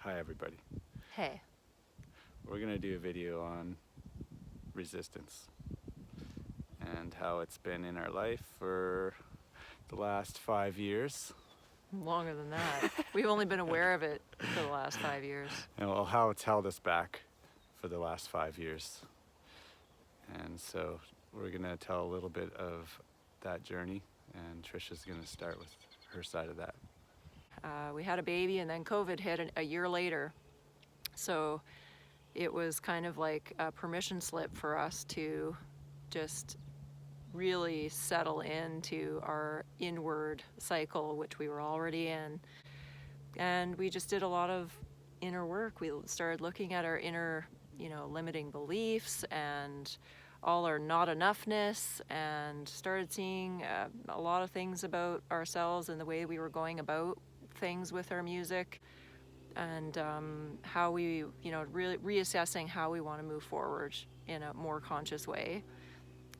Hi everybody. Hey. We're going to do a video on resistance and how it's been in our life for the last 5 years. Longer than that. We've only been aware of it for the last 5 years. And well, how it's held us back for the last 5 years. And so we're going to tell a little bit of that journey, and Trisha's going to start with her side of that. We had a baby and then COVID hit a year later. So it was kind of like a permission slip for us to just really settle into our inward cycle, which we were already in. And we just did a lot of inner work. We started looking at our inner, limiting beliefs and all our not enoughness, and started seeing a lot of things about ourselves and the way we were going about things with our music, and how we, really reassessing how we want to move forward in a more conscious way,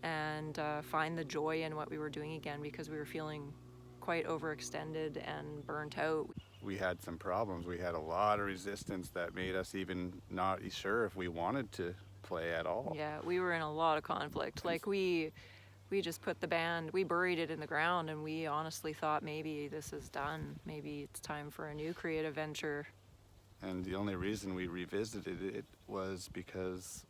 and find the joy in what we were doing again, because we were feeling quite overextended and burnt out. We had some problems. We had a lot of resistance that made us even not sure if we wanted to play at all. Yeah, we were in a lot of conflict. Like we just put the band, we buried it in the ground, and we honestly thought maybe this is done. Maybe it's time for a new creative venture. And the only reason we revisited it was because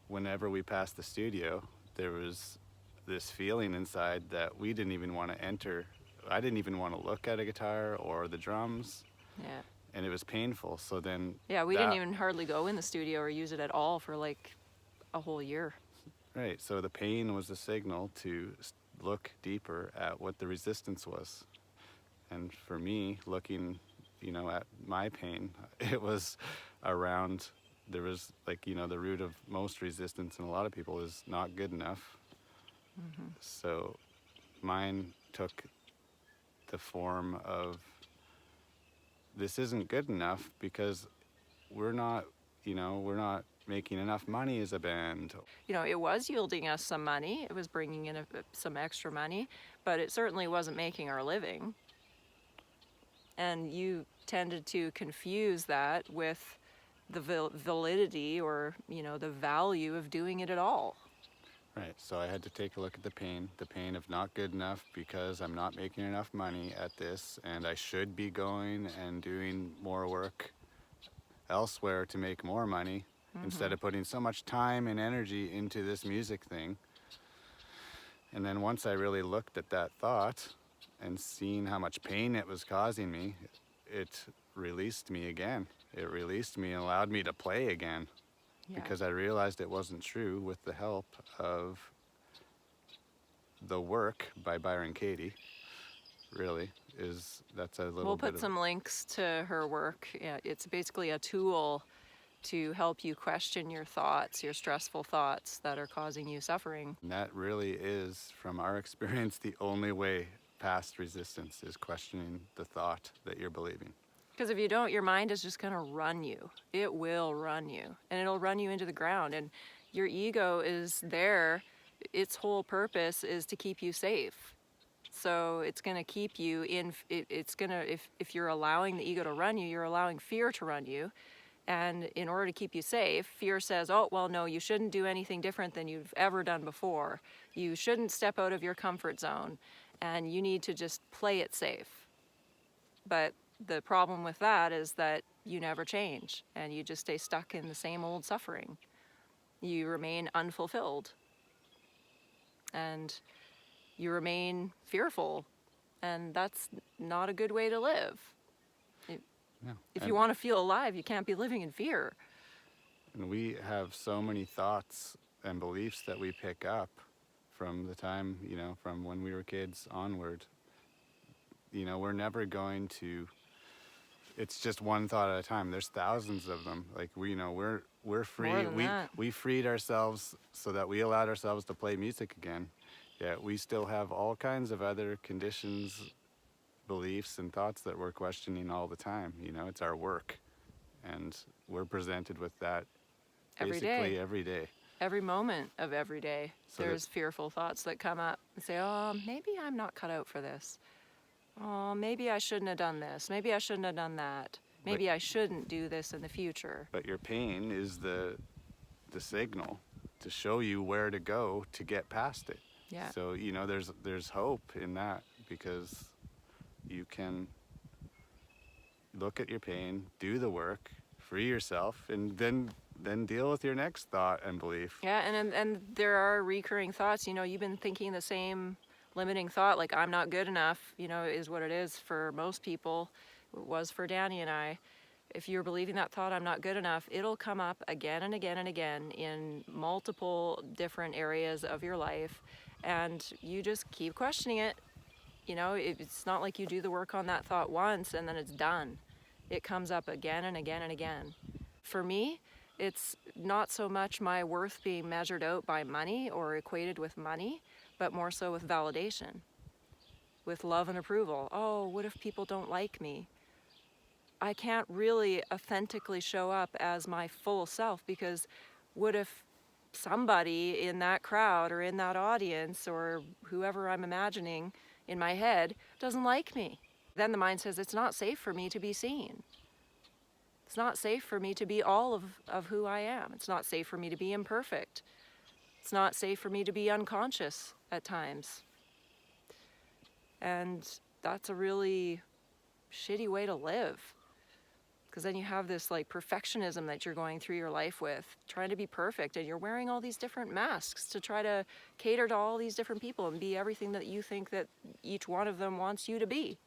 whenever we passed the studio, there was this feeling inside that we didn't even want to enter. I didn't even want to look at a guitar or the drums. Yeah. And it was painful. So then we didn't even hardly go in the studio or use it at all for like a whole year. Right. So the pain was a signal to look deeper at what the resistance was. And for me, looking, at my pain, it was around, there was like, the root of most resistance in a lot of people is not good enough. Mm-hmm. So mine took the form of, this isn't good enough because we're not making enough money as a band. It was yielding us some money. It was bringing in some extra money, but it certainly wasn't making our living. And you tended to confuse that with the validity or, the value of doing it at all. Right, so I had to take a look at the pain of not good enough because I'm not making enough money at this, and I should be going and doing more work elsewhere to make more money, instead of putting so much time and energy into this music thing. And then once I really looked at that thought and seen how much pain it was causing me, it released me again. It released me and allowed me to play again. Yeah. Because I realized it wasn't true with the help of The Work by Byron Katie. Really, that's a little We'll put some links to her work. Yeah, it's basically a tool to help you question your thoughts, your stressful thoughts that are causing you suffering. And that really is, from our experience, the only way past resistance is questioning the thought that you're believing. Because if you don't, your mind is just going to run you. It will run you, and it'll run you into the ground. And your ego is there. Its whole purpose is to keep you safe. So it's going to keep you in, it's going to, if you're allowing the ego to run you, you're allowing fear to run you. And in order to keep you safe, fear says, oh, well, no, you shouldn't do anything different than you've ever done before. You shouldn't step out of your comfort zone, and you need to just play it safe. But the problem with that is that you never change, and you just stay stuck in the same old suffering. You remain unfulfilled, and you remain fearful, and that's not a good way to live. If you want to feel alive, you can't be living in fear. And we have so many thoughts and beliefs that we pick up from the time, from when we were kids onward. We're never going to, it's just one thought at a time. There's thousands of them. Like we're free. We freed ourselves so that we allowed ourselves to play music again. Yet we still have all kinds of other conditions, beliefs, and thoughts that we're questioning all the time. It's our work, and we're presented with that basically every day. Every moment of every day. So there's fearful thoughts that come up and say, oh, maybe I'm not cut out for this. Oh, maybe I shouldn't have done this. Maybe I shouldn't have done that. Maybe I shouldn't do this in the future. But your pain is the signal to show you where to go to get past it. Yeah. So, you know, there's hope in that, because you can look at your pain, do the work, free yourself, and then deal with your next thought and belief. Yeah, and there are recurring thoughts. You know, you've been thinking the same limiting thought, like I'm not good enough, you know, is what it is for most people. It was for Danny and I. If you're believing that thought, I'm not good enough, it'll come up again and again and again in multiple different areas of your life. And you just keep questioning it. You know, it's not like you do the work on that thought once and then it's done. It comes up again and again and again. For me, it's not so much my worth being measured out by money or equated with money, but more so with validation, with love and approval. Oh, what if people don't like me? I can't really authentically show up as my full self, because what if somebody in that crowd or in that audience or whoever I'm imagining in my head doesn't like me? Then the mind says it's not safe for me to be seen. It's not safe for me to be all of who I am. It's not safe for me to be imperfect. It's not safe for me to be unconscious at times. And that's a really shitty way to live. Because then you have this like perfectionism that you're going through your life with, trying to be perfect, and you're wearing all these different masks to try to cater to all these different people and be everything that you think that each one of them wants you to be.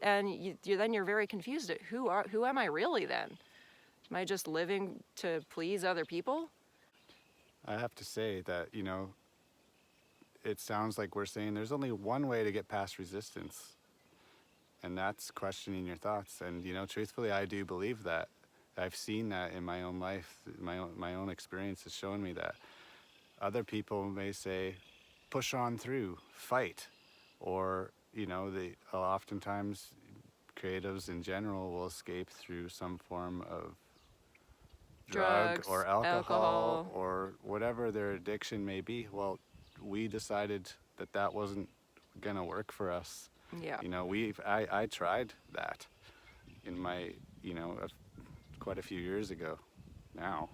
And then you're very confused at who am I really then? Am I just living to please other people? I have to say that, you know, it sounds like we're saying there's only one way to get past resistance, and that's questioning your thoughts. And, you know, truthfully, I do believe that. I've seen that in my own life. My own experience has shown me that. Other people may say, push on through, fight, or, you know, oftentimes creatives in general will escape through some form of drug Drugs, or alcohol alcohol. or whatever their addiction may be. Well, we decided that that wasn't gonna work for us. Yeah. You know, I tried that in my, you know, quite a few years ago now.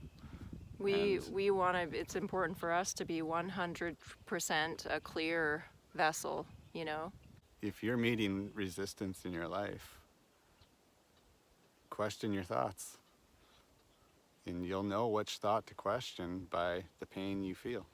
We want to, it's important for us to be 100% a clear vessel, you know? If you're meeting resistance in your life, question your thoughts. And you'll know which thought to question by the pain you feel.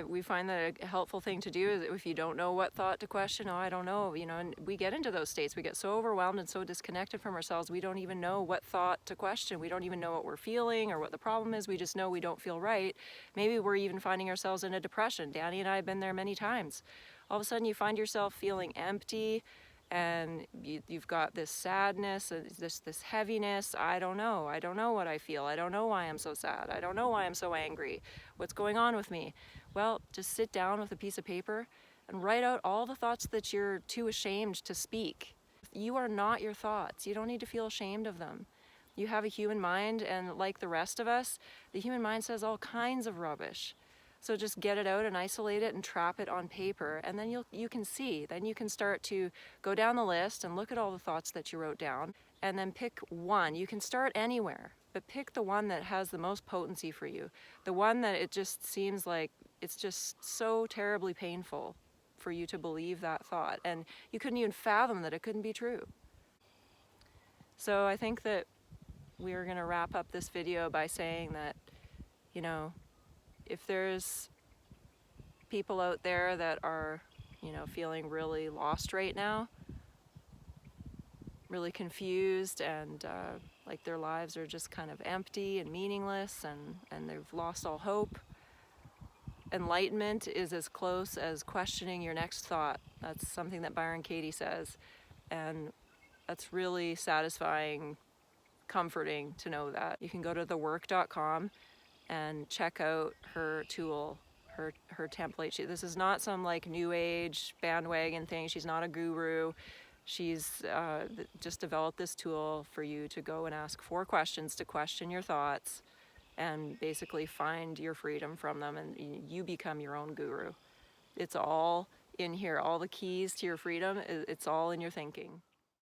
We find that a helpful thing to do is if you don't know what thought to question, oh, I don't know, you know, and we get into those states. We get so overwhelmed and so disconnected from ourselves, we don't even know what thought to question. We don't even know what we're feeling or what the problem is. We just know we don't feel right. Maybe we're even finding ourselves in a depression. Danny and I have been there many times. All of a sudden you find yourself feeling empty, and you've got this sadness, this heaviness. I don't know what I feel. I don't know why I'm so sad. I don't know why I'm so angry. What's going on with me? Well, just sit down with a piece of paper and write out all the thoughts that you're too ashamed to speak. You are not your thoughts. You don't need to feel ashamed of them. You have a human mind, and like the rest of us, the human mind says all kinds of rubbish. So just get it out and isolate it and trap it on paper, and then you can see. Then you can start to go down the list and look at all the thoughts that you wrote down, and then pick one. You can start anywhere, but pick the one that has the most potency for you. The one that it just seems like it's just so terribly painful for you to believe that thought, and you couldn't even fathom that it couldn't be true. So I think that we're going to wrap up this video by saying that, you know, if there's people out there that are, you know, feeling really lost right now, really confused, and like their lives are just kind of empty and meaningless, and they've lost all hope, enlightenment is as close as questioning your next thought. That's something that Byron Katie says, and that's really satisfying, comforting to know that. You can go to thework.com and check out her tool, her template. This is not some like new age bandwagon thing. She's not a guru. She's just developed this tool for you to go and ask 4 questions to question your thoughts and basically find your freedom from them, and you become your own guru. It's all in here. All the keys to your freedom, it's all in your thinking.